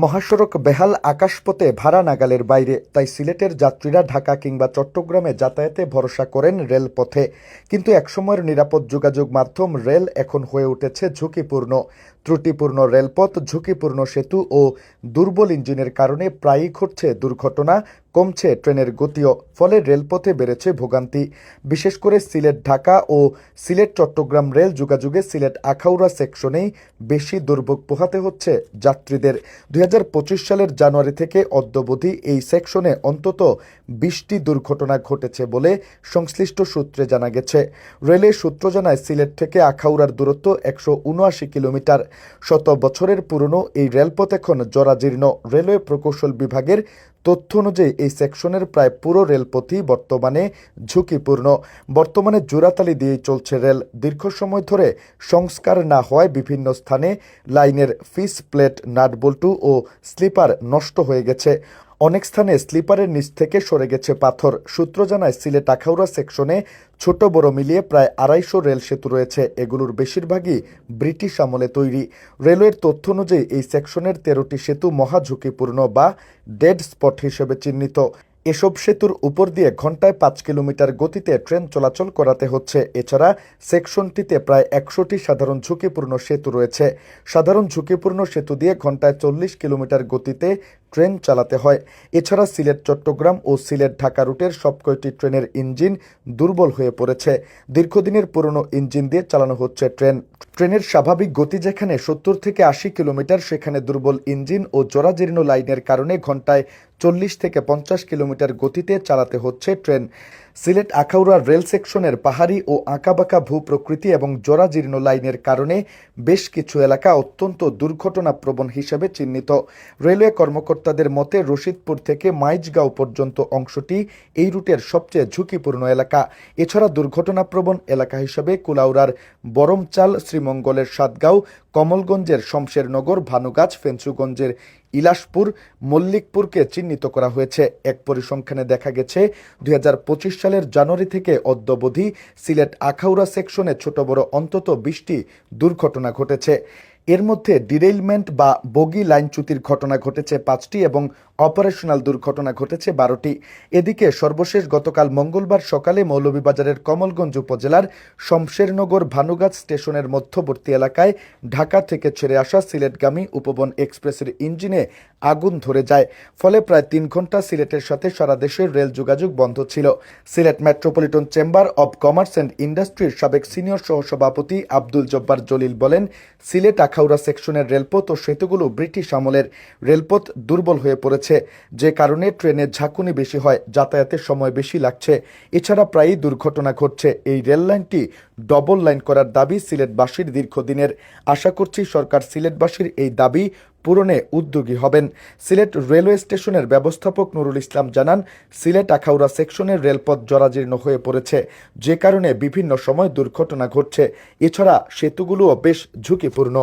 মহাসড়ক বেহাল, আকাশপথে ভাড়া নাগালের বাইরে, তাই সিলেটের যাত্রীরা ঢাকা কিংবা চট্টগ্রামে যাতায়াতে ভরসা করেন রেলপথে। কিন্তু একসময়ের নিরাপদ যোগাযোগ মাধ্যম রেল এখন হয়ে উঠেছে ঝুঁকিপূর্ণ। ত্রুটিপূর্ণ রেলপথ, ঝুঁকিপূর্ণ সেতু ও দুর্বল ইঞ্জিনের কারণে প্রায়ই ঘটছে দুর্ঘটনা, কমছে ট্রেনের গতিও। ফলে রেলপথে বেড়েছে ভোগান্তি। বিশেষ করে সিলেট ঢাকা ও সিলেট চট্টগ্রাম রেল যোগাযোগে সিলেট আখাউড়া সেকশনেই বেশি দুর্ভোগ পোহাতে হচ্ছে যাত্রীদের। ২০২৫ সালের জানুয়ারি থেকে অদ্যাবধি এই সেকশনে অন্তত ২০টি দুর্ঘটনা ঘটেছে বলে সংশ্লিষ্ট সূত্রে জানা গেছে। রেলের সূত্র জানায়, সিলেট থেকে আখাউড়ার দূরত্ব ১৭৯ কিলোমিটার। শত বছরের পুরনো এই রেলপথ এখন জরাজীর্ণ। রেলওয়ে প্রকৌশল বিভাগের তথ্য অনুযায়ী এই সেকশনের প্রায় পুরো রেলপথই বর্তমানে ঝুঁকিপূর্ণ। বর্তমানে জোড়াতালি দিয়েই চলছে রেল। দীর্ঘ সময় ধরে সংস্কার না হওয়ায় বিভিন্ন স্থানে লাইনের ফিস প্লেট, নাটবল্টু ও স্লিপার নষ্ট হয়ে গেছে। অনেক স্থানে স্লিপারের নিচ থেকে সরে গেছে পাথর। সূত্র জানায়, সিলেট আখাউড়া সেকশনে ছোট বড় মিলিয়ে প্রায় ২৫০ রেল সেতু রয়েছে। এগুলোর বেশিরভাগই ব্রিটিশ আমলে তৈরি। রেলওয়ের তথ্য অনুযায়ী এই সেকশনের ১৩টি সেতু মহা ঝুঁকিপূর্ণ বা ডেড স্পট হিসেবে চিহ্নিত। এসব সেতুর উপর দিয়ে ঘন্টায় ৫ কিলোমিটার গতিতে ট্রেন চলাচল করাতে হচ্ছে। এছাড়া সেকশনটিতে প্রায় ১০০টি সাধারণ ঝুঁকিপূর্ণ সেতু রয়েছে। সাধারণ ঝুঁকিপূর্ণ সেতু দিয়ে ঘন্টায় ৪০ কিলোমিটার গতিতে ট্রেন চালাতে হয়। এছাড়া সিলেট চট্টগ্রাম ও সিলেট ঢাকা রুটের সবকয়টি ট্রেনের ইঞ্জিন দুর্বল হয়ে পড়েছে। দীর্ঘদিনের পুরনো ইঞ্জিন দিয়ে চালানো হচ্ছে ট্রেনের স্বাভাবিক গতি যেখানে ৭০ থেকে ৮০ কিলোমিটার, সেখানে দুর্বল ইঞ্জিন ও জরাজীর্ণ লাইনের কারণে ঘন্টায় ৪০ থেকে ৫০ কিলোমিটার গতিতে চালাতে হচ্ছে ট্রেন। সিলেট আখাউড়া রেল সেকশনের পাহাড়ি ও আঁকাবাঁকা ভূপ্রকৃতি এবং জরাজীর্ণ লাইনের কারণে বেশ কিছু এলাকা অত্যন্ত দুর্ঘটনাপ্রবণ হিসেবে চিহ্নিত। রেলওয়ে কর্মকর্তাদের মতে, রশিদপুর থেকে মাইজগাঁও পর্যন্ত অংশটি এই রুটের সবচেয়ে ঝুঁকিপূর্ণ এলাকা। এছাড়া দুর্ঘটনাপ্রবণ এলাকা হিসেবে কুলাউড়ার বরমচাল, শ্রীমঙ্গলের সাতগাঁও, কমলগঞ্জের শমশেরনগর, ভানুগাছ, ফেঞ্চুগঞ্জের ইলাশপুর, মল্লিকপুরকে চিহ্নিত করা হয়েছে। এক পরিসংখ্যানে দেখা গেছে, ২০২৫ সালের জানুয়ারি থেকে অদ্যাবধি সিলেট আখাউড়া সেকশনে ছোট বড় অন্তত ২০টি দুর্ঘটনা ঘটেছে। এর মধ্যে ডিরেইলমেন্ট বা বগি লাইনচ্যুতির ঘটনা ঘটেছে ৫টি এবং অপারেশনাল দুর্ঘটনা ঘটেছে ১২টি। এদিকে সর্বশেষ গতকাল মঙ্গলবার সকালে মৌলভীবাজারের কমলগঞ্জ উপজেলার শমশেরনগর ভানুগাছ স্টেশনের মধ্যবর্তী এলাকায় ঢাকা থেকে ছেড়ে আসা সিলেটগামী উপবন এক্সপ্রেসের ইঞ্জিনে আগুন ধরে যায়। ফলে প্রায় ৩ ঘন্টা সিলেটের সাথে সারা দেশের রেল যোগাযোগ বন্ধ ছিল। Sylhet metropolitan chamber of commerce and ইন্ডাস্ট্রির সাবেক সিনিয়র সহসভাপতি আব্দুল জব্বার জলিল বলেন, সিলেট আখাউড়া সেকশনের রেলপথ ও সেতুগুলো ব্রিটিশ আমলের। রেলপথ দুর্বল হয়ে পড়েছে, যে কারণে ট্রেনের ঝাঁকুনি বেশি হয়, যাতায়াতের সময় বেশি লাগছে। এছাড়া প্রায়ই দুর্ঘটনা ঘটছে। এই রেল লাইনটি ডবল লাইন করার দাবি সিলেটবাসীর দীর্ঘদিনের। আশা করছি সরকার সিলেটবাসীর এই দাবি পূরণে উদ্যোগী হবেন। সিলেট রেলওয়ে স্টেশনের ব্যবস্থাপক নুরুল ইসলাম জানান, সিলেট আখাউড়া সেকশনের রেলপথ জরাজীর্ণ হয়ে পড়েছে, যে কারণে বিভিন্ন সময় দুর্ঘটনা ঘটছে। এছাড়া সেতুগুলোও বেশ ঝুঁকিপূর্ণ।